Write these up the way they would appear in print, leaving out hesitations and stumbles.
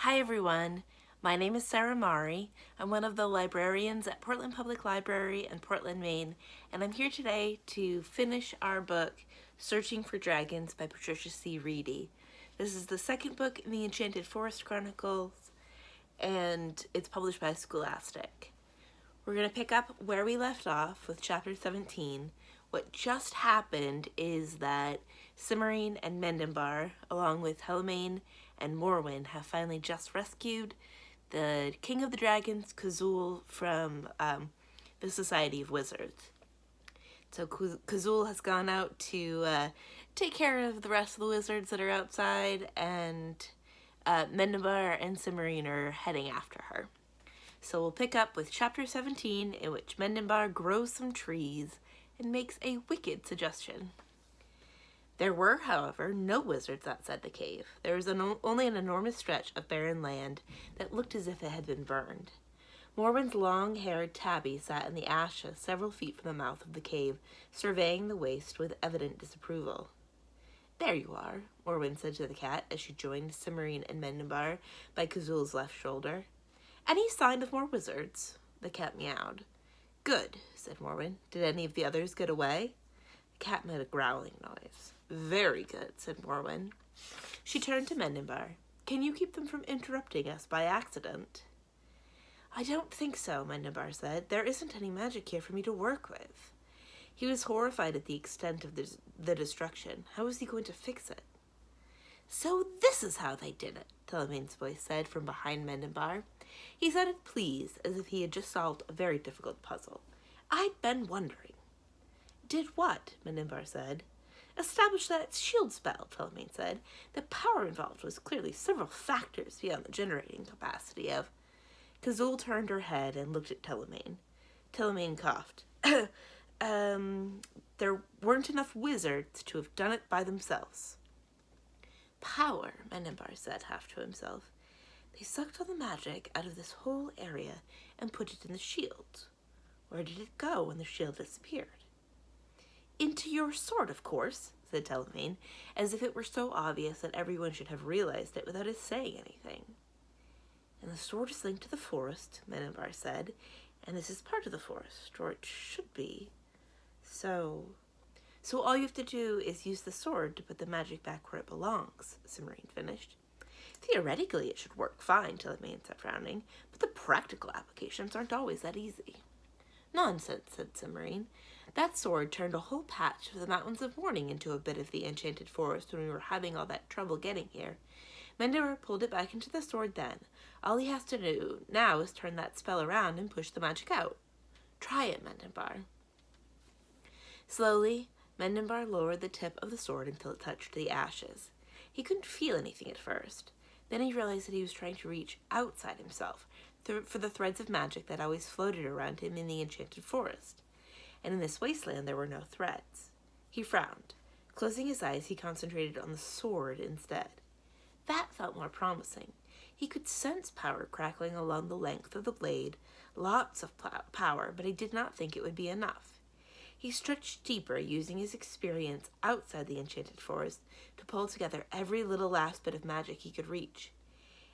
Hi everyone, my name is Sarah Mari. I'm one of the librarians at Portland Public Library in Portland, Maine, and I'm here today to finish our book, Searching for Dragons by Patricia C. Wrede. This is the second book in the Enchanted Forest Chronicles, and it's published by Scholastic. We're going to pick up where we left off with chapter 17. What just happened is that Cimmerine and Mendembar, along with Helmaine and Morwen, have finally just rescued the King of the Dragons, Kazul, from the Society of Wizards. So Kazul has gone out to take care of the rest of the wizards that are outside, and Mendembar and Cimmerine are heading after her. So we'll pick up with chapter 17, in which Mendembar grows some trees and makes a wicked suggestion. There were, however, no wizards outside the cave. There was only an enormous stretch of barren land that looked as if it had been burned. Morwen's long-haired tabby sat in the ashes several feet from the mouth of the cave, surveying the waste with evident disapproval. "There you are," Morwen said to the cat as she joined Cimmerine and Mendembar by Kazul's left shoulder. "Any sign of more wizards?" The cat meowed. "Good," said Morwen. "Did any of the others get away?" The cat made a growling noise. "Very good," said Morwen. She turned to Mendembar. "Can you keep them from interrupting us by accident?" "I don't think so," Mendembar said. "There isn't any magic here for me to work with." He was horrified at the extent of the destruction. How was he going to fix it? "So this is how they did it," Telemaine's voice said from behind Mendembar. He sounded pleased, as if he had just solved a very difficult puzzle. "I'd been wondering." "Did what?" Mendembar said. "Establish that shield spell," Telemaine said. "The power involved was clearly several factors beyond the generating capacity of—" Kazul turned her head and looked at Telemaine. Telemaine coughed. There weren't enough wizards to have done it by themselves." "Power," Mendembar said, half to himself. "They sucked all the magic out of this whole area and put it in the shield. Where did it go when the shield disappeared?" "Into your sword, of course," said Telemaine, as if it were so obvious that everyone should have realized it without his saying anything. "And the sword is linked to the forest," Mendembar said, "and this is part of the forest, or it should be. So all you have to do is use the sword to put the magic back where it belongs," Cimmerine finished. "Theoretically, it should work fine," Telemaine said, frowning, "but the practical applications aren't always that easy." "Nonsense," said Cimmerine. "That sword turned a whole patch of the Mountains of Morning into a bit of the Enchanted Forest when we were having all that trouble getting here. Mendembar pulled it back into the sword then. All he has to do now is turn that spell around and push the magic out. Try it, Mendembar." Slowly, Mendembar lowered the tip of the sword until it touched the ashes. He couldn't feel anything at first. Then he realized that he was trying to reach outside himself for the threads of magic that always floated around him in the Enchanted Forest. And in this wasteland there were no threads. He frowned. Closing his eyes, he concentrated on the sword instead. That felt more promising. He could sense power crackling along the length of the blade, lots of power, but he did not think it would be enough. He stretched deeper, using his experience outside the Enchanted Forest to pull together every little last bit of magic he could reach.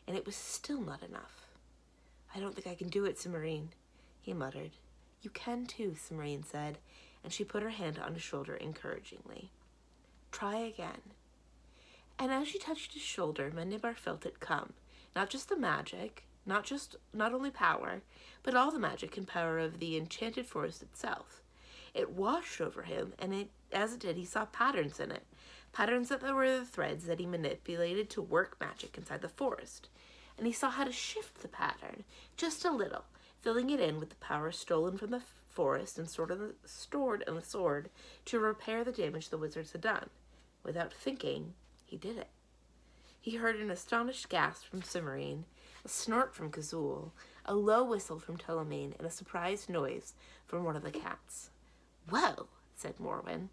And it was still not enough. "I don't think I can do it, Cimmerine," he muttered. "You can too," Cimmerine said, and she put her hand on his shoulder encouragingly. "Try again." And as she touched his shoulder, Mendembar felt it come. Not just the magic, not only power, but all the magic and power of the Enchanted Forest itself. It washed over him, and as it did, he saw patterns in it. Patterns that were the threads that he manipulated to work magic inside the forest. And he saw how to shift the pattern, just a little, filling it in with the power stolen from the forest and stored in the sword to repair the damage the wizards had done. Without thinking, he did it. He heard an astonished gasp from Cimmerine, a snort from Kazul, a low whistle from Telemaine, and a surprised noise from one of the cats. "Well," said Morwen.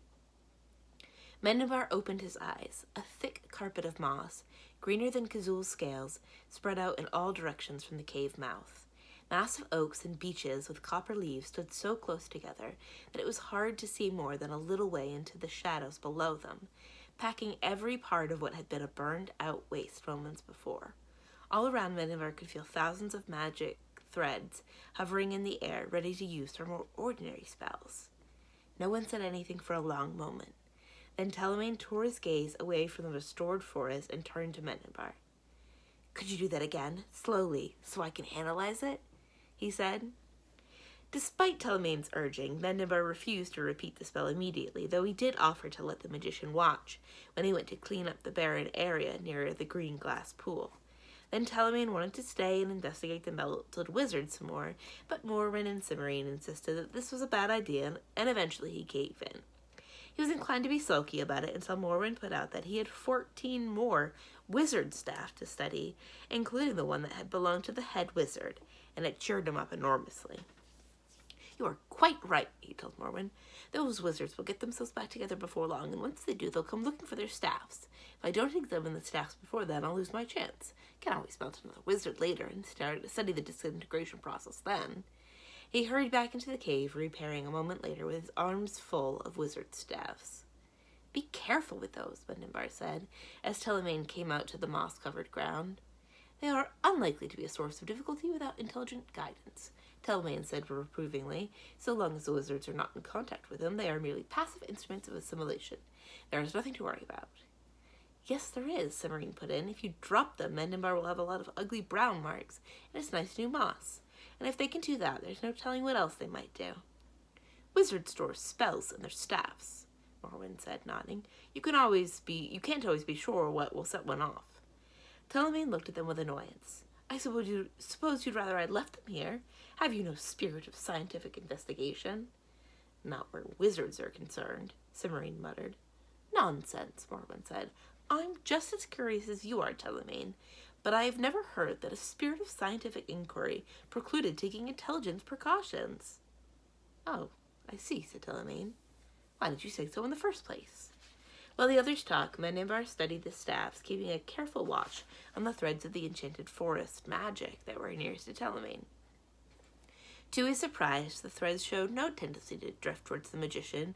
Mendembar opened his eyes. A thick carpet of moss, greener than Kazul's scales, spread out in all directions from the cave mouth. Massive oaks and beeches with copper leaves stood so close together that it was hard to see more than a little way into the shadows below them, packing every part of what had been a burned-out waste moments before. All around, Miniver could feel thousands of magic threads hovering in the air, ready to use for more ordinary spells. No one said anything for a long moment. Then Telemaine tore his gaze away from the restored forest and turned to Miniver. "Could you do that again, slowly, so I can analyze it?" he said. Despite Telemaine's urging, Miniver refused to repeat the spell immediately, though he did offer to let the magician watch when he went to clean up the barren area near the green glass pool. Then Telemaine wanted to stay and investigate the melted wizard some more, but Morwen and Cimmerian insisted that this was a bad idea, and eventually he gave in. He was inclined to be sulky about it until Morwen put out that he had 14 more wizard staff to study, including the one that had belonged to the head wizard, and it cheered him up enormously. "You are quite right," he told Morwen. "Those wizards will get themselves back together before long, and once they do, they'll come looking for their staffs. If I don't examine the staffs before then, I'll lose my chance. Can always mount another wizard later and study the disintegration process then." He hurried back into the cave, repairing a moment later with his arms full of wizard staffs. "Be careful with those," Miniver said, as Telemaine came out to the moss-covered ground. "They are unlikely to be a source of difficulty without intelligent guidance," Telemaine said reprovingly. "So long as the wizards are not in contact with them, they are merely passive instruments of assimilation. There is nothing to worry about." "Yes, there is," Cimmerian put in. "If you drop them, Miniver will have a lot of ugly brown marks and it's nice new moss. And if they can do that, there's no telling what else they might do." "Wizards store spells in their staffs," Morwen said, nodding. You can't always be sure what will set one off." Telemaine looked at them with annoyance. "I suppose you'd rather I'd left them here? Have you no spirit of scientific investigation?" "Not where wizards are concerned," Cimmerian muttered. "Nonsense," Morwen said. "I'm just as curious as you are, Telemaine, but I have never heard that a spirit of scientific inquiry precluded taking intelligence precautions." "Oh, I see," said Telemaine. "Why did you say so in the first place?" While the others talked, Miniver studied the staffs, keeping a careful watch on the threads of the enchanted forest magic that were nearest to Telemaine. To his surprise, the threads showed no tendency to drift towards the magician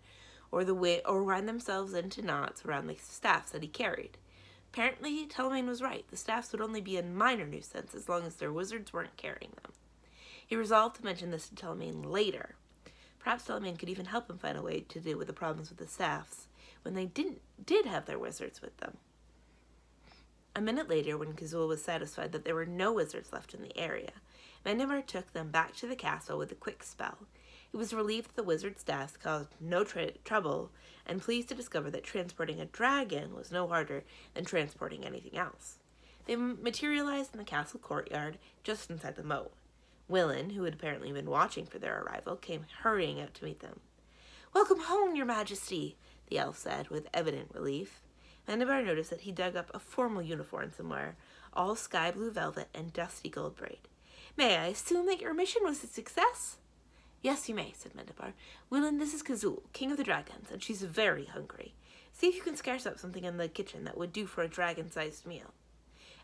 or wind themselves into knots around the staffs that he carried. Apparently, Telemaine was right. The staffs would only be a minor nuisance as long as their wizards weren't carrying them. He resolved to mention this to Telemaine later. Perhaps Telemaine could even help him find a way to deal with the problems with the staffs when they did have their wizards with them. A minute later, when Kazul was satisfied that there were no wizards left in the area, Miniver took them back to the castle with a quick spell. He was relieved that the wizard staffs caused no trouble, and pleased to discover that transporting a dragon was no harder than transporting anything else. They materialized in the castle courtyard, just inside the moat. Willin, who had apparently been watching for their arrival, came hurrying out to meet them. "Welcome home, your majesty," the elf said, with evident relief. Miniver noticed that he dug up a formal uniform somewhere, all sky-blue velvet and dusty gold braid. "May I assume that your mission was a success?" "Yes, you may," said Miniver. "Willin, this is Kazul, king of the dragons, and she's very hungry. See if you can scarce up something in the kitchen that would do for a dragon-sized meal."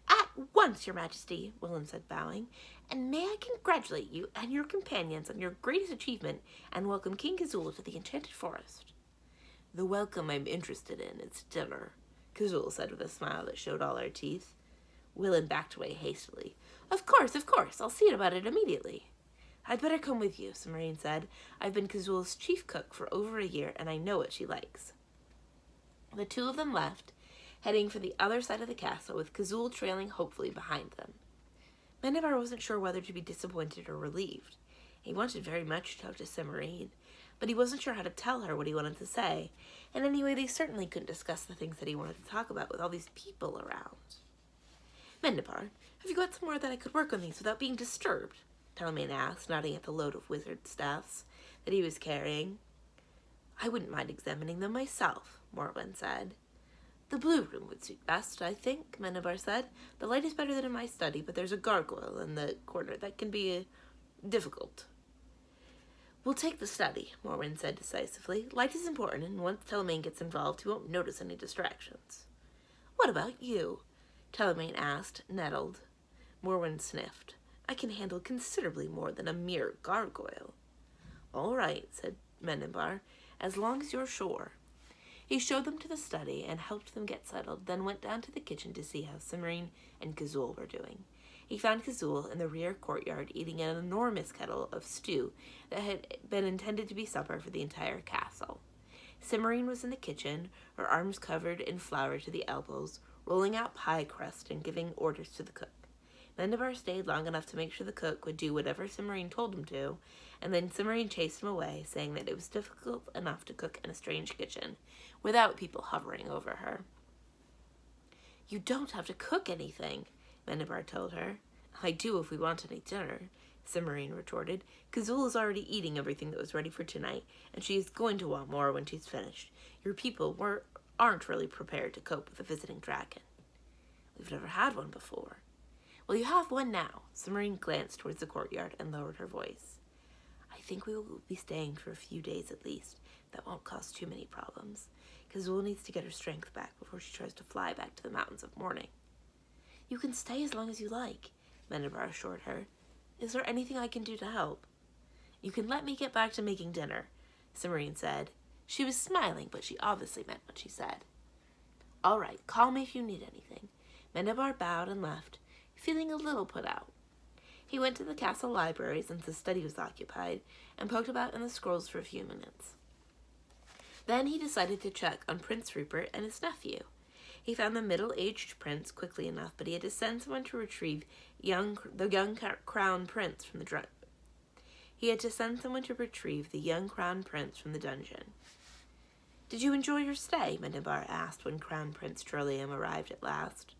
"At once, your majesty," Willin said, bowing. "And may I congratulate you and your companions on your greatest achievement and welcome King Kazul to the Enchanted Forest." "The welcome I'm interested in is dinner," Kazul said with a smile that showed all her teeth. Willin backed away hastily. Of course. I'll see about it immediately." "I'd better come with you," Cimmerian said. "I've been Kazul's chief cook for over a year, and I know what she likes." The two of them left, heading for the other side of the castle, with Kazul trailing hopefully behind them. Miniver wasn't sure whether to be disappointed or relieved. He wanted very much to talk to Cimmerian, but he wasn't sure how to tell her what he wanted to say, and anyway, they certainly couldn't discuss the things that he wanted to talk about with all these people around. "Miniver, have you got somewhere that I could work on these without being disturbed?" Telemaine asked, nodding at the load of wizard staffs that he was carrying. "I wouldn't mind examining them myself," Morwen said. "The blue room would suit best, I think," Miniver said. "The light is better than in my study, but there's a gargoyle in the corner that can be difficult." "We'll take the study," Morwen said decisively. "Light is important, and once Telemaine gets involved, he won't notice any distractions." "What about you?" Telemaine asked, nettled. Morwen sniffed. "I can handle considerably more than a mere gargoyle." "All right," said Miniver, "as long as you're sure." He showed them to the study and helped them get settled, then went down to the kitchen to see how Cimmerian and Kazul were doing. He found Kazul in the rear courtyard eating an enormous kettle of stew that had been intended to be supper for the entire castle. Cimarine was in the kitchen, her arms covered in flour to the elbows, rolling out pie crust and giving orders to the cook. Mendabar stayed long enough to make sure the cook would do whatever Cimarine told him to, and then Cimarine chased him away, saying that it was difficult enough to cook in a strange kitchen, without people hovering over her. "You don't have to cook anything," Mendabar told her. "I do if we want any dinner," Cimarine retorted. "Kazul is already eating everything that was ready for tonight, and she is going to want more when she's finished. Your people aren't really prepared to cope with a visiting dragon." "We've never had one before." "Well, you have one now." Cimarine glanced towards the courtyard and lowered her voice. "I think we will be staying for a few days at least. That won't cause too many problems. Kazul needs to get her strength back before she tries to fly back to the Mountains of Morning." "You can stay as long as you like," Mendabar assured her. "Is there anything I can do to help?" "You can let me get back to making dinner," Cimarine said. She was smiling, but she obviously meant what she said. "All right, call me if you need anything." Mendabar bowed and left, feeling a little put out. He went to the castle library since the study was occupied, and poked about in the scrolls for a few minutes. Then he decided to check on Prince Rupert and his nephew. He found the middle-aged prince quickly enough, but he had to send someone to retrieve the young crown prince from the dungeon. "Did you enjoy your stay?" Mendabar asked when Crown Prince Drolium arrived at last.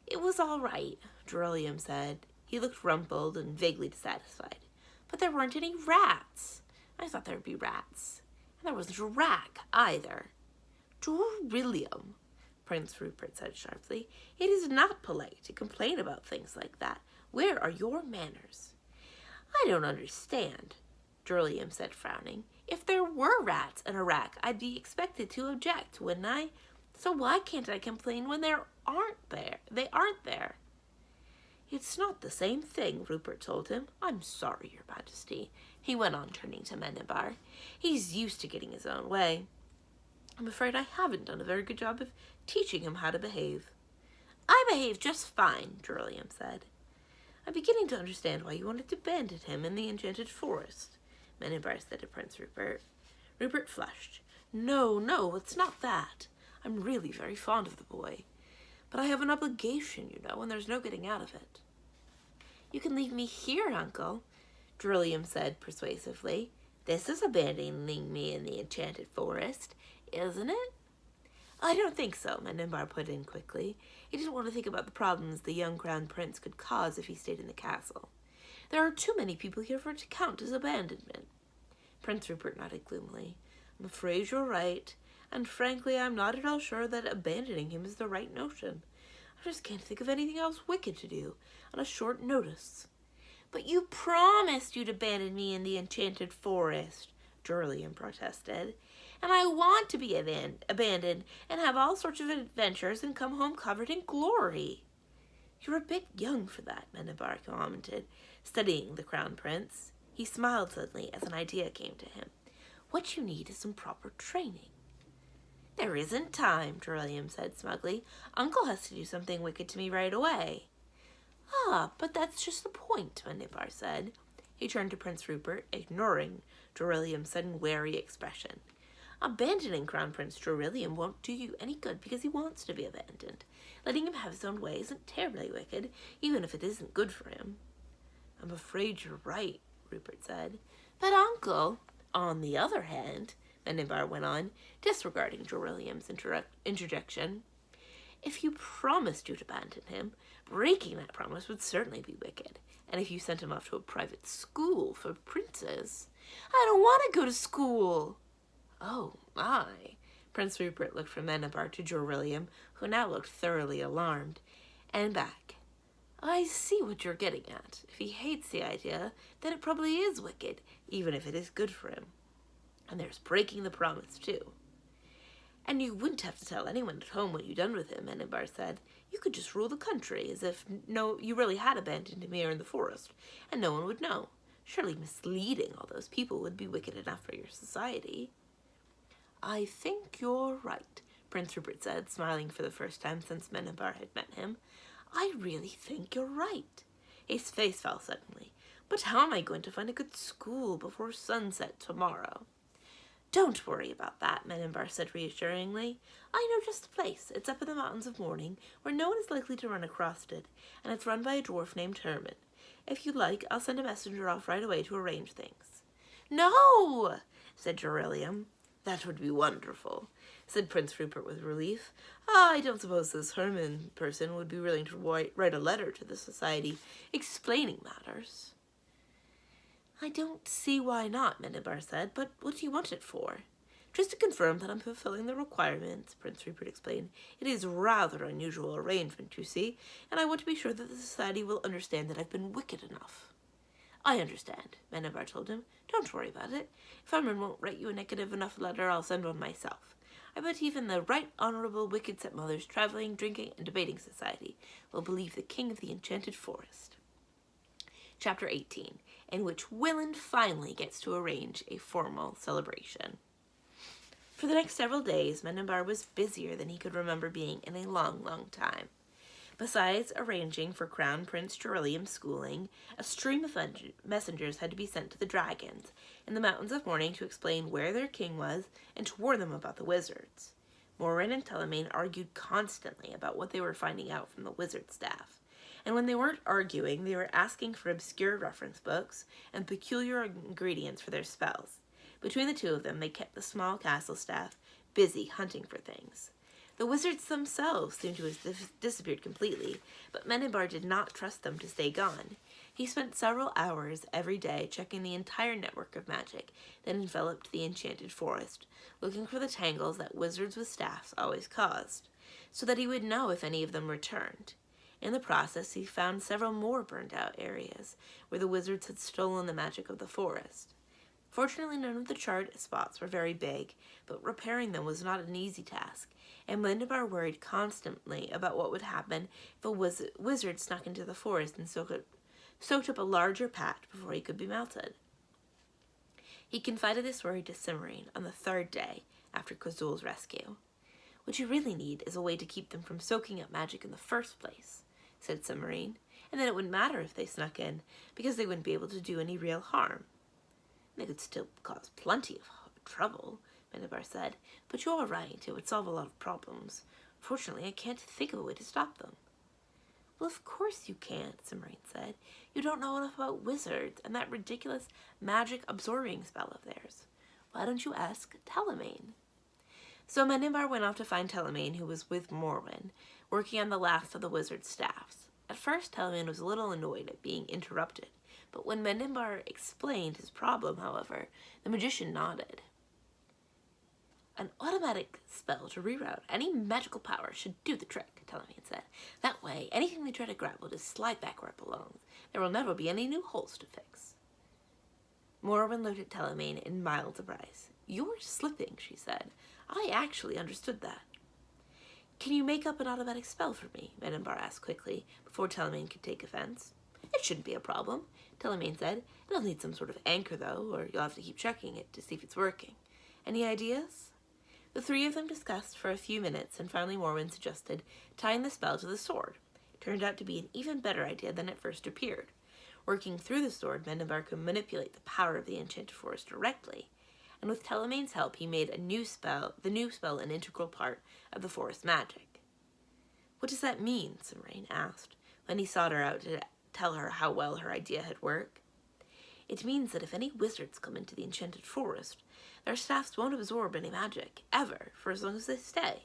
"It was all right," Drolium said. He looked rumpled and vaguely dissatisfied. "But there weren't any rats. I thought there would be rats. And there wasn't a rat, either." "Drolium," Prince Rupert said sharply, "it is not polite to complain about things like that. Where are your manners?" "I don't understand," Drolium said, frowning. "If there were rats in a rack, I'd be expected to object, wouldn't I? So why can't I complain when they aren't there?" "It's not the same thing," Rupert told him. "I'm sorry, Your Majesty," he went on, turning to Mendabar. "He's used to getting his own way. I'm afraid I haven't done a very good job of teaching him how to behave." "I behave just fine," Drolium said. "I'm beginning to understand why you wanted to abandon him in the enchanted forest," Mendabar said to Prince Rupert. Rupert flushed. No, it's not that. I'm really very fond of the boy. But I have an obligation, and there's no getting out of it." "You can leave me here, Uncle," Drolium said persuasively. "This is abandoning me in the enchanted forest, isn't it?" "I don't think so," Mendabar put in quickly. He didn't want to think about the problems the young crown prince could cause if he stayed in the castle. "There are too many people here for it to count as abandonment." Prince Rupert nodded gloomily. "I'm afraid you're right, and frankly, I'm not at all sure that abandoning him is the right notion. I just can't think of anything else wicked to do on a short notice." "But you promised you'd abandon me in the enchanted forest," Drolium protested. "And I want to be abandoned and have all sorts of adventures and come home covered in glory." "You're a bit young for that," Mendabar commented, studying the crown prince. He smiled suddenly as an idea came to him. "What you need is some proper training." "There isn't time," Drolium said smugly. "Uncle has to do something wicked to me right away." "Ah, but that's just the point," Mendabar said. He turned to Prince Rupert, ignoring Drolium's sudden wary expression. "Abandoning Crown Prince Drolium won't do you any good because he wants to be abandoned. Letting him have his own way isn't terribly wicked, even if it isn't good for him." "I'm afraid you're right," Rupert said. "But Uncle, on the other hand," Mendabar went on, disregarding Drolium's interjection, "if you promised you'd abandon him, breaking that promise would certainly be wicked. And if you sent him off to a private school for princes—" "I don't want to go to school." "Oh, my." Prince Rupert looked from Mendabar to Drolium, who now looked thoroughly alarmed, and back. "I see what you're getting at. If he hates the idea, then it probably is wicked, even if it is good for him. And there's breaking the promise, too." "And you wouldn't have to tell anyone at home what you'd done with him," Mendabar said. "You could just rule the country as if you really had abandoned him here in the forest, and no one would know. Surely misleading all those people would be wicked enough for your society." "I think you're right," Prince Rupert said, smiling for the first time since Mendabar had met him. I really think you're right. His face fell suddenly. But how am I going to find a good school before sunset tomorrow? Don't worry about that, Menenbar said reassuringly. I know just the place. It's up in the mountains of Morning, where no one is likely to run across it, and it's run by a dwarf named Herman. If you'd like, I'll send a messenger off right away to arrange things. No, said Gerilium. That would be wonderful, said Prince Rupert with relief. I don't suppose this Herman person would be willing to write a letter to the society explaining matters. I don't see why not, Menenbar said, but what do you want it for? Just to confirm that I'm fulfilling the requirements, Prince Rupert explained. It is rather unusual arrangement, you see, and I want to be sure that the society will understand that I've been wicked enough. I understand, Menenbar told him. Don't worry about it. If Herman won't write you a negative enough letter, I'll send one myself. I bet even the Right Honourable Wicked Stepmother's Travelling, Drinking, and Debating Society will believe the King of the Enchanted Forest. Chapter 18, in which Willand finally gets to arrange a formal celebration. For the next several days, Menenbar was busier than he could remember being in a long, long time. Besides arranging for Crown Prince Gerilium's schooling, a stream of messengers had to be sent to the dragons in the Mountains of Morning to explain where their king was and to warn them about the wizards. Morwen and Telemaine argued constantly about what they were finding out from the wizard staff. And when they weren't arguing, they were asking for obscure reference books and peculiar ingredients for their spells. Between the two of them, they kept the small castle staff busy hunting for things. The wizards themselves seemed to have disappeared completely, but Menenbar did not trust them to stay gone. He spent several hours every day checking the entire network of magic that enveloped the enchanted forest, looking for the tangles that wizards with staffs always caused, so that he would know if any of them returned. In the process, he found several more burned-out areas where the wizards had stolen the magic of the forest. Fortunately, none of the charred spots were very big, but repairing them was not an easy task, and Menenbar worried constantly about what would happen if a wizard snuck into the forest and soaked up a larger patch before he could be melted. He confided this worry to Cimmerine on the third day after Kazul's rescue. What you really need is a way to keep them from soaking up magic in the first place, said Cimmerine, and then it wouldn't matter if they snuck in, because they wouldn't be able to do any real harm. They could still cause plenty of trouble, Menenbar said, but you're right, it would solve a lot of problems. Fortunately, I can't think of a way to stop them. Well, of course you can't, Cimmerine said. You don't know enough about wizards and that ridiculous magic-absorbing spell of theirs. Why don't you ask Telemaine? So Menenbar went off to find Telemaine, who was with Morwen, working on the last of the wizard's staffs. At first, Telemaine was a little annoyed at being interrupted, but when Menenbar explained his problem, however, the magician nodded. An automatic spell to reroute any magical power should do the trick, Telemaine said. That way, anything they try to grab will just slide back where it belongs. There will never be any new holes to fix. Morwen looked at Telemaine in mild surprise. You're slipping, she said. I actually understood that. Can you make up an automatic spell for me? Menenbar asked quickly, before Telemaine could take offense. It shouldn't be a problem, Telemaine said. It'll need some sort of anchor, though, or you'll have to keep checking it to see if it's working. Any ideas? The three of them discussed for a few minutes, and finally Morwen suggested tying the spell to the sword. It turned out to be an even better idea than it first appeared. Working through the sword, Menenbar could manipulate the power of the enchanted forest directly, and with Telemaine's help he made the new spell an integral part of the forest magic. What does that mean? Cimmerine asked, when he sought her out to tell her how well her idea had worked. It means that if any wizards come into the enchanted forest, their staffs won't absorb any magic, ever, for as long as they stay,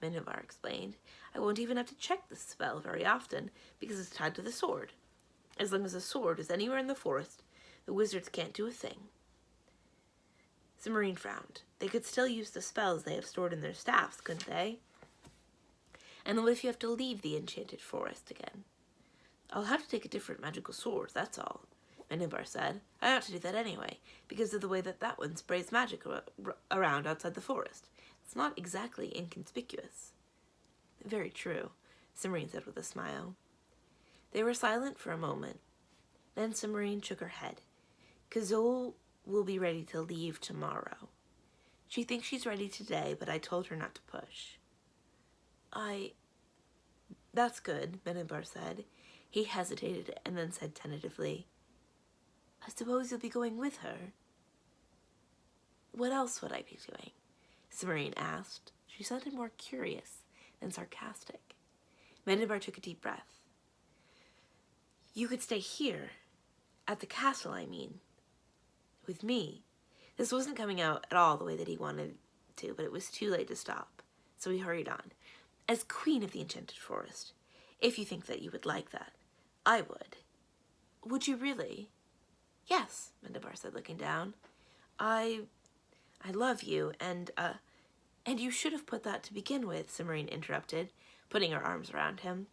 Menenbar explained. I won't even have to check the spell very often, because it's tied to the sword. As long as the sword is anywhere in the forest, the wizards can't do a thing. Cimmerine frowned. They could still use the spells they have stored in their staffs, couldn't they? And what if you have to leave the enchanted forest again? I'll have to take a different magical sword, that's all, Menenbar said. I ought to do that anyway, because of the way that one sprays magic around outside the forest. It's not exactly inconspicuous. Very true, Cimmerine said with a smile. They were silent for a moment. Then Cimmerine shook her head. Kazul will be ready to leave tomorrow. She thinks she's ready today, but I told her not to push. That's good, Minibar said. He hesitated and then said tentatively, I suppose you'll be going with her. What else would I be doing? Cimmerian asked. She sounded more curious than sarcastic. Minibar took a deep breath. You could stay here. At the castle, I mean. With me. This wasn't coming out at all the way that he wanted to, but it was too late to stop. So he hurried on. As Queen of the Enchanted Forest, if you think that you would like that, I would. Would you really? Yes, Minibar said, looking down. I love you, and you should have put that to begin with, Cimmerian interrupted, putting her arms around him.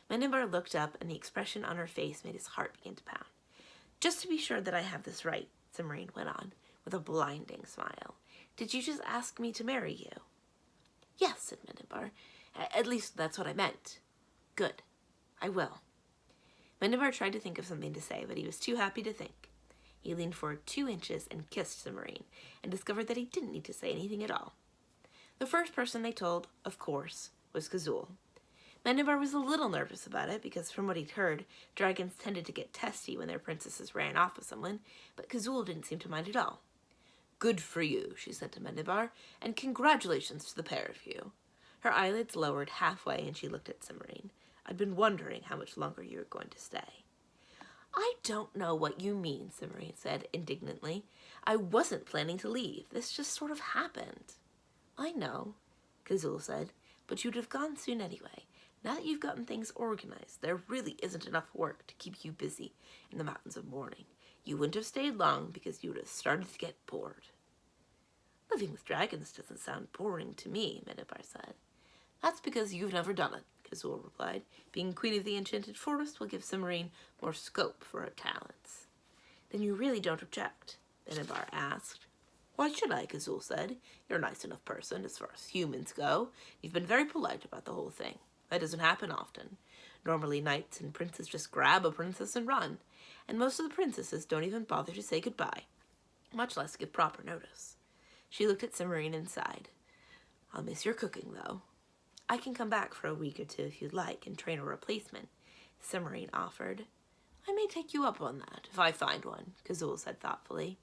Minibar looked up, and the expression on her face made his heart begin to pound. Just to be sure that I have this right, Cimmerian went on, with a blinding smile. Did you just ask me to marry you? Yes, said Minibar. At least that's what I meant. Good. I will. Minibar tried to think of something to say, but he was too happy to think. He leaned forward 2 inches and kissed Cimmerian, and discovered that he didn't need to say anything at all. The first person they told, of course, was Kazul. Minibar was a little nervous about it, because from what he'd heard, dragons tended to get testy when their princesses ran off with someone, but Kazul didn't seem to mind at all. Good for you, she said to Minibar, and congratulations to the pair of you. Her eyelids lowered halfway, and she looked at Cimmerian. I'd been wondering how much longer you were going to stay. I don't know what you mean, Cimmerian said indignantly. I wasn't planning to leave. This just sort of happened. I know, Kazul said, but you'd have gone soon anyway. Now that you've gotten things organized, there really isn't enough work to keep you busy in the Mountains of Mourning. You wouldn't have stayed long because you would have started to get bored. Living with dragons doesn't sound boring to me, Minibar said. That's because you've never done it, Kazul replied. Being Queen of the Enchanted Forest will give Cimmerian more scope for her talents. Then you really don't object? Minibar asked. Why should I? Kazul said. You're a nice enough person as far as humans go. You've been very polite about the whole thing. That doesn't happen often. Normally knights and princes just grab a princess and run, and most of the princesses don't even bother to say goodbye, much less give proper notice. She looked at Cimmerian and sighed. I'll miss your cooking, though. I can come back for a week or 2 if you'd like and train a replacement, Cimmerian offered. I may take you up on that, if I find one, Kazul said thoughtfully.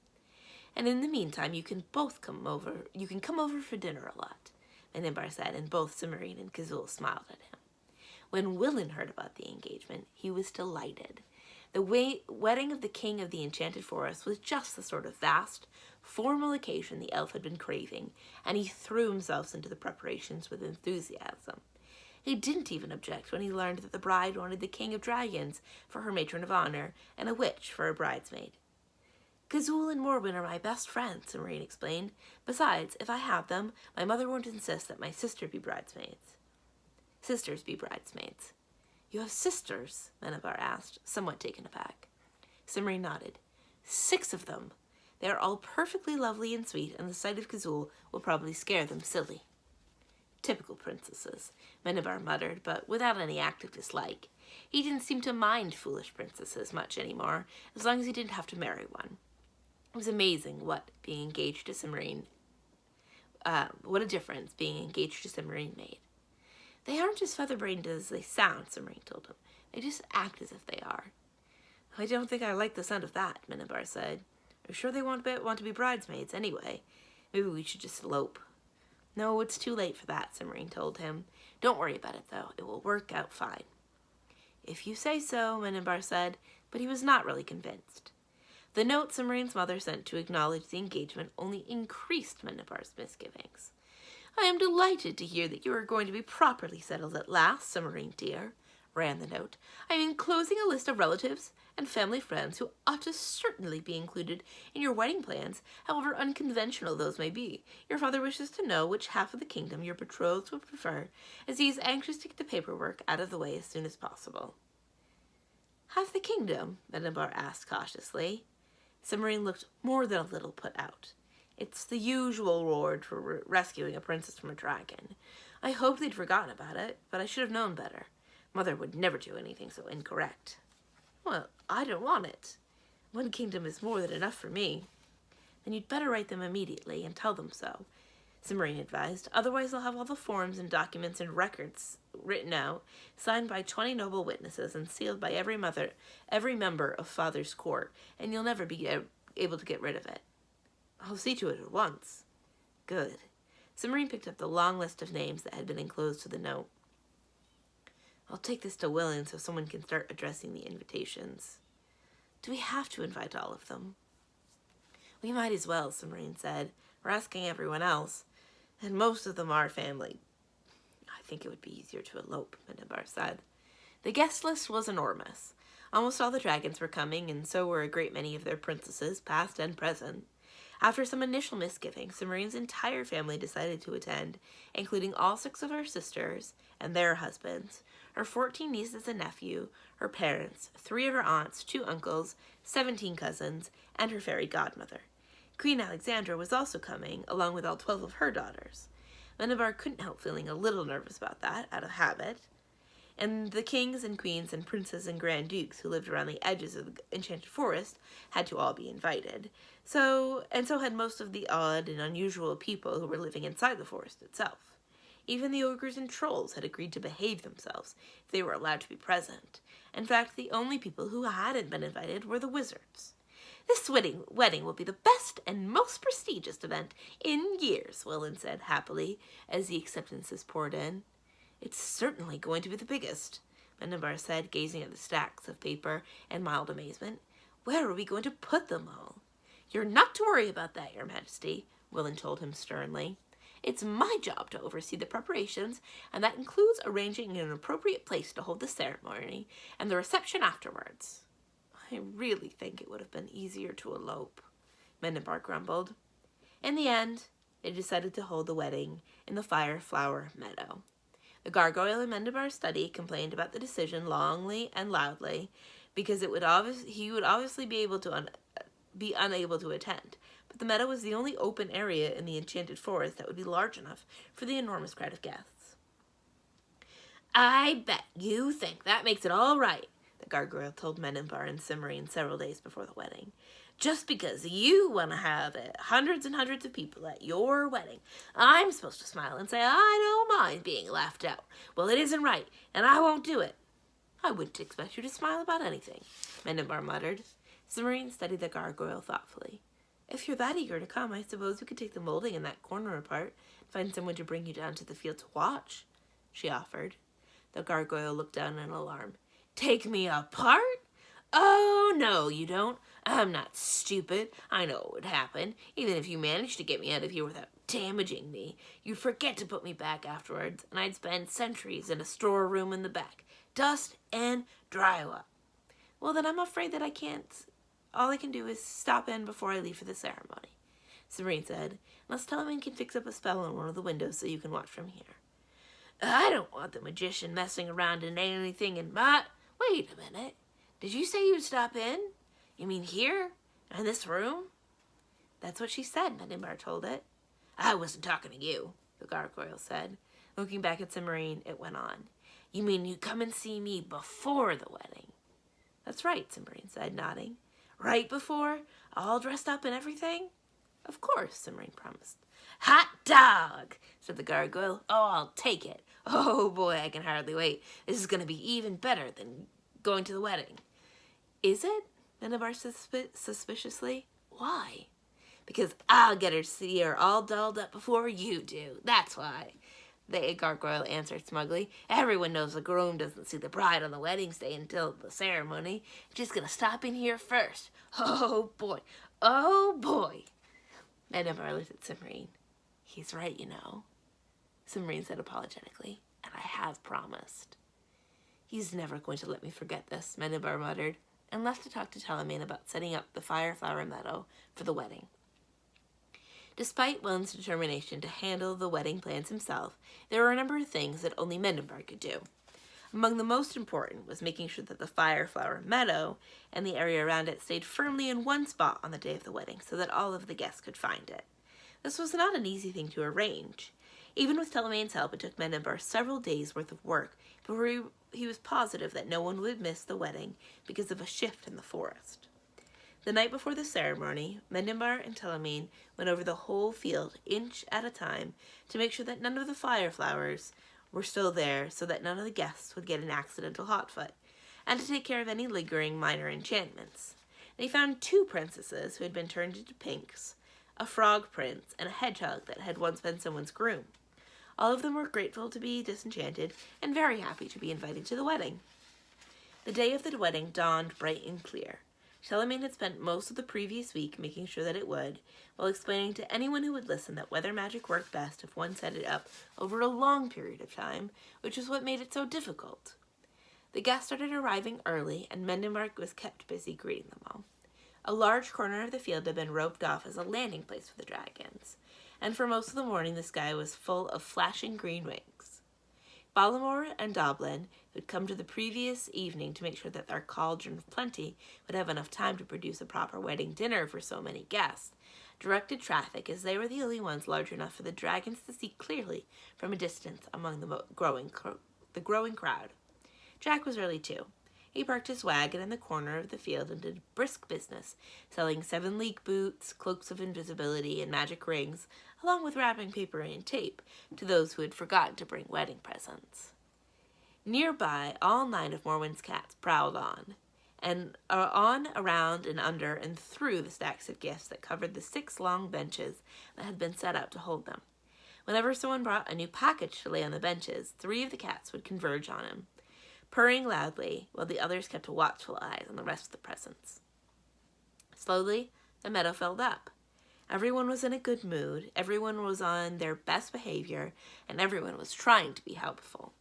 And in the meantime, you can come over for dinner a lot, Minibar said, and both Cimmerian and Kazul smiled at him. When Willin heard about the engagement, he was delighted. The wedding of the king of the Enchanted Forest was just the sort of vast, formal occasion the elf had been craving, and he threw himself into the preparations with enthusiasm. He didn't even object when he learned that the bride wanted the king of dragons for her matron of honor and a witch for her bridesmaid. Kazul and Morwen are my best friends, Cimmerian explained. Besides, if I have them, my mother won't insist that my sisters be bridesmaids. You have sisters? Minibar asked, somewhat taken aback. Cimmerian nodded. 6 of them. They are all perfectly lovely and sweet, and the sight of Kazul will probably scare them silly. Typical princesses, Minibar muttered, but without any active dislike. He didn't seem to mind foolish princesses much anymore, as long as he didn't have to marry one. It was amazing what a difference being engaged to Cimmerian made. They aren't as feather-brained as they sound, Cimmerian told him. They just act as if they are. I don't think I like the sound of that, Minibar said. I'm sure they want to be bridesmaids anyway. Maybe we should just elope. No, it's too late for that, Cimmerian told him. Don't worry about it, though. It will work out fine. If you say so, Minibar said, but he was not really convinced. The note Cimmerian's mother sent to acknowledge the engagement only increased Minibar's misgivings. I am delighted to hear that you are going to be properly settled at last, Cimmerian dear, ran the note. I am enclosing a list of relatives and family friends who ought to certainly be included in your wedding plans, however unconventional those may be. Your father wishes to know which half of the kingdom your betrothed would prefer, as he is anxious to get the paperwork out of the way as soon as possible. Half the kingdom? Minibar asked cautiously. Cimmerian looked more than a little put out. It's the usual reward for rescuing a princess from a dragon. I hoped they'd forgotten about it, but I should have known better. Mother would never do anything so incorrect. Well, I don't want it. 1 kingdom is more than enough for me. Then you'd better write them immediately and tell them so. Cimorine advised. Otherwise, I'll have all the forms and documents and records written out, signed by 20 noble witnesses, and sealed by every member of Father's court, and you'll never be able to get rid of it. I'll see to it at once. Good. Cimorine picked up the long list of names that had been enclosed to the note. I'll take this to Willen so someone can start addressing the invitations. Do we have to invite all of them? We might as well, Cimorine said. We're asking everyone else, and most of them are family. I think it would be easier to elope, Mendembar said. The guest list was enormous. Almost all the dragons were coming, and so were a great many of their princesses, past and present. After some initial misgivings, Cimorine's entire family decided to attend, including all 6 of her sisters and their husbands, her 14 nieces and nephew, her parents, 3 of her aunts, 2 uncles, 17 cousins, and her fairy godmother. Queen Alexandra was also coming, along with all 12 of her daughters. Mendembar couldn't help feeling a little nervous about that, out of habit. And the kings and queens and princes and grand dukes who lived around the edges of the enchanted forest had to all be invited. So had most of the odd and unusual people who were living inside the forest itself. Even the ogres and trolls had agreed to behave themselves if they were allowed to be present. In fact, the only people who hadn't been invited were the wizards. This wedding will be the best and most prestigious event in years, Willen said happily as the acceptances poured in. It's certainly going to be the biggest, Mendembar said, gazing at the stacks of paper in mild amazement. Where are we going to put them all? You're not to worry about that, Your Majesty, Willen told him sternly. It's my job to oversee the preparations, and that includes arranging an appropriate place to hold the ceremony and the reception afterwards. I really think it would have been easier to elope, Mendembar grumbled. In the end, they decided to hold the wedding in the Fireflower Meadow. The gargoyle in Mendembar's study complained about the decision longly and loudly because he would obviously be unable to attend. But the meadow was the only open area in the enchanted forest that would be large enough for the enormous crowd of guests. I bet you think that makes it all right, the gargoyle told Mendembar and Cimorine several days before the wedding. Just because you want to have hundreds and hundreds of people at your wedding, I'm supposed to smile and say, I don't mind being left out. Well, it isn't right, and I won't do it. I wouldn't expect you to smile about anything, Mendembar muttered. Cimorine studied the gargoyle thoughtfully. If you're that eager to come, I suppose we could take the molding in that corner apart and find someone to bring you down to the field to watch, she offered. The gargoyle looked down in alarm. Take me apart? Oh, no, you don't. I'm not stupid. I know what would happen. Even if you managed to get me out of here without damaging me, you'd forget to put me back afterwards, and I'd spend centuries in a storeroom in the back. Dust and drywall. Well, then I'm afraid that I can't. All I can do is stop in before I leave for the ceremony, Cimorine said. Let's tell him he can fix up a spell on one of the windows so you can watch from here. I don't want the magician messing around in anything in my... Wait a minute. Did you say you'd stop in? You mean here? In this room? That's what she said, Mendembar told it. I wasn't talking to you, the gargoyle said. Looking back at Cimorine, it went on. You mean you come and see me before the wedding? That's right, Cimorine said, nodding. Right before? All dressed up and everything? Of course, Cimorine promised. Hot dog, said the gargoyle. Oh, I'll take it. Oh, boy, I can hardly wait. This is going to be even better than going to the wedding. Is it? Mendembar suspiciously. Why? Because I'll get her to see her all dolled up before you do. That's why, the gargoyle answered smugly. Everyone knows the groom doesn't see the bride on the wedding day until the ceremony. Just going to stop in here first. Oh, boy. Oh, boy. Mendembar looked at Cimorine. He's right, you know, Cimorine said apologetically, and I have promised. He's never going to let me forget this, Mendembar muttered, and left to talk to Telemane about setting up the Fireflower Meadow for the wedding. Despite Willen's determination to handle the wedding plans himself, there were a number of things that only Mendembar could do. Among the most important was making sure that the Fireflower Meadow and the area around it stayed firmly in one spot on the day of the wedding so that all of the guests could find it. This was not an easy thing to arrange. Even with Telemane's help, it took Mendembar several days' worth of work before he was positive that no one would miss the wedding because of a shift in the forest. The night before the ceremony, Mendembar and Telemene went over the whole field, inch at a time, to make sure that none of the fire flowers were still there, so that none of the guests would get an accidental hotfoot, and to take care of any lingering minor enchantments. They found 2 princesses who had been turned into pinks, a frog prince, and a hedgehog that had once been someone's groom. All of them were grateful to be disenchanted and very happy to be invited to the wedding. The day of the wedding dawned bright and clear. Telemene had spent most of the previous week making sure that it would, while explaining to anyone who would listen that weather magic worked best if one set it up over a long period of time, which was what made it so difficult. The guests started arriving early, and Mendembar was kept busy greeting them all. A large corner of the field had been roped off as a landing place for the dragons, and for most of the morning the sky was full of flashing green wings. Ballamore and Doblin, who had come to the previous evening to make sure that their cauldron of plenty would have enough time to produce a proper wedding dinner for so many guests, directed traffic as they were the only ones large enough for the dragons to see clearly from a distance among the growing crowd. Jack was early too. He parked his wagon in the corner of the field and did brisk business, selling 7-league boots, cloaks of invisibility, and magic rings, along with wrapping paper and tape, to those who had forgotten to bring wedding presents. Nearby, all 9 of Morwen's cats prowled on, around, and under, and through the stacks of gifts that covered the 6 long benches that had been set out to hold them. Whenever someone brought a new package to lay on the benches, 3 of the cats would converge on him, purring loudly, while the others kept watchful eyes on the rest of the presents. Slowly, the meadow filled up. Everyone was in a good mood, everyone was on their best behavior, and everyone was trying to be helpful.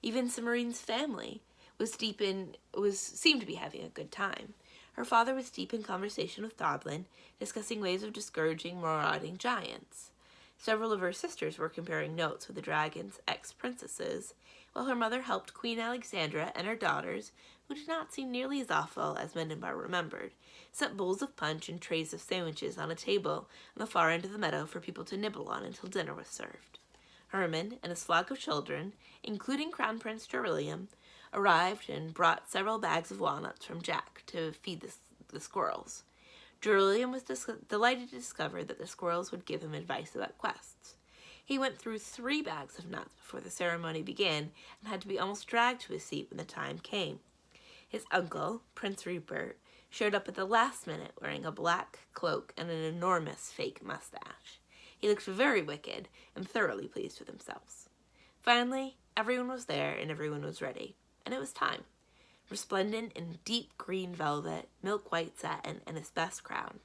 Even Simarine's family seemed to be having a good time. Her father was deep in conversation with Doblin, discussing ways of discouraging marauding giants. Several of her sisters were comparing notes with the dragon's ex-princesses, while her mother helped Queen Alexandra and her daughters, who did not seem nearly as awful as Mendembar remembered, set bowls of punch and trays of sandwiches on a table on the far end of the meadow for people to nibble on until dinner was served. Herman and his flock of children, including Crown Prince Jerillium, arrived and brought several bags of walnuts from Jack to feed the squirrels. Jerillium was delighted to discover that the squirrels would give him advice about quests. He went through 3 bags of nuts before the ceremony began and had to be almost dragged to his seat when the time came. His uncle, Prince Rupert, showed up at the last minute wearing a black cloak and an enormous fake mustache. He looked very wicked and thoroughly pleased with themselves. Finally, everyone was there and everyone was ready, and it was time. Resplendent in deep green velvet, milk-white satin, and his best crown,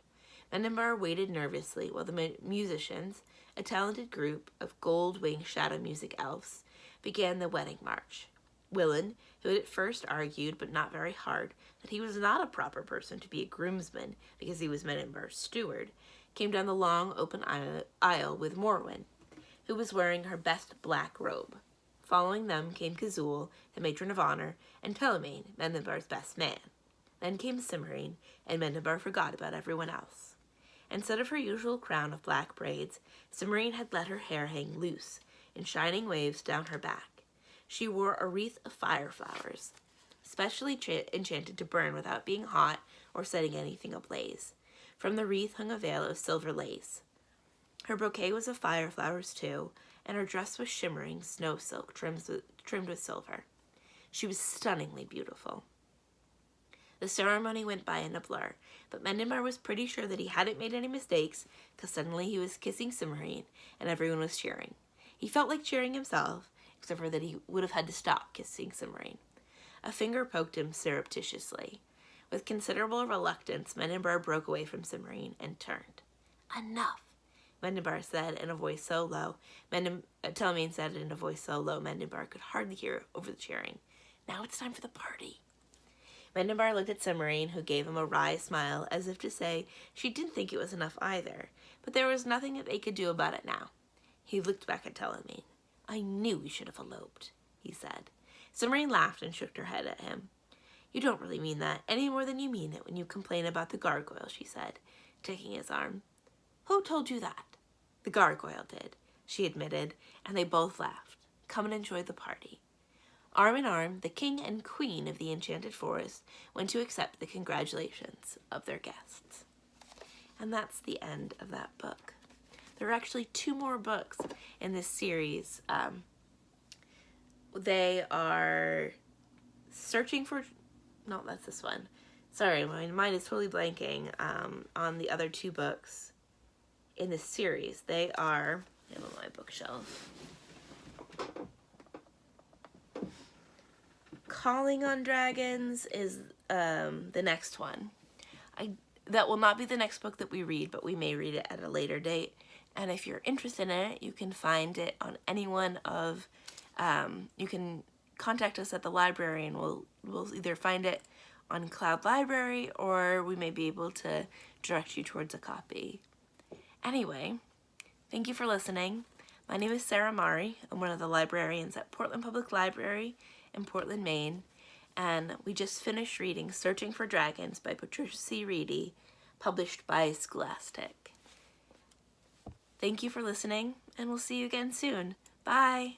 Mendembar waited nervously while the musicians, a talented group of gold-winged shadow music elves, began the wedding march. Willen, who had at first argued, but not very hard, that he was not a proper person to be a groomsman because he was Mendembar's steward, came down the long open aisle with Morwen, who was wearing her best black robe. Following them came Kazul, the matron of honor, and Telemene, Mendembar's best man. Then came Simarine, and Mendembar forgot about everyone else. Instead of her usual crown of black braids, Simarine had let her hair hang loose, in shining waves down her back. She wore a wreath of fire flowers, specially enchanted to burn without being hot or setting anything ablaze. From the wreath hung a veil of silver lace. Her bouquet was of fire flowers too, and her dress was shimmering snow silk trimmed with silver. She was stunningly beautiful. The ceremony went by in a blur, but Mendembar was pretty sure that he hadn't made any mistakes, because suddenly he was kissing Simarine, and everyone was cheering. He felt like cheering himself, except for that he would have had to stop kissing Simarine. A finger poked him surreptitiously. With considerable reluctance, Mendembar broke away from Simarine and turned. "Enough," Mendembar said in a voice so low. Telemene said in a voice so low Mendembar could hardly hear over the cheering. "Now it's time for the party." Mendembar looked at Simarine, who gave him a wry smile, as if to say she didn't think it was enough either, but there was nothing that they could do about it now. He looked back at Telemene. "I knew we should have eloped," he said. Simarine laughed and shook her head at him. "You don't really mean that, any more than you mean it when you complain about the gargoyle," she said, taking his arm. "Who told you that?" "The gargoyle did," she admitted, and they both laughed. "Come and enjoy the party." Arm in arm, the king and queen of the enchanted forest went to accept the congratulations of their guests. And that's the end of that book. There are actually 2 more books in this series. They are searching for... No, that's this one. Sorry, my mind is totally blanking on the other 2 books in this series. They are... I have on my bookshelf. Calling on Dragons is the next one. That will not be the next book that we read, but we may read it at a later date. And if you're interested in it, you can find it on any one of... you can contact us at the library, and we'll either find it on Cloud Library, or we may be able to direct you towards a copy. Anyway, thank you for listening. My name is Sarah Mari. I'm one of the librarians at Portland Public Library in Portland, Maine, and we just finished reading Searching for Dragons by Patricia C. Wrede, published by Scholastic. Thank you for listening, and we'll see you again soon. Bye!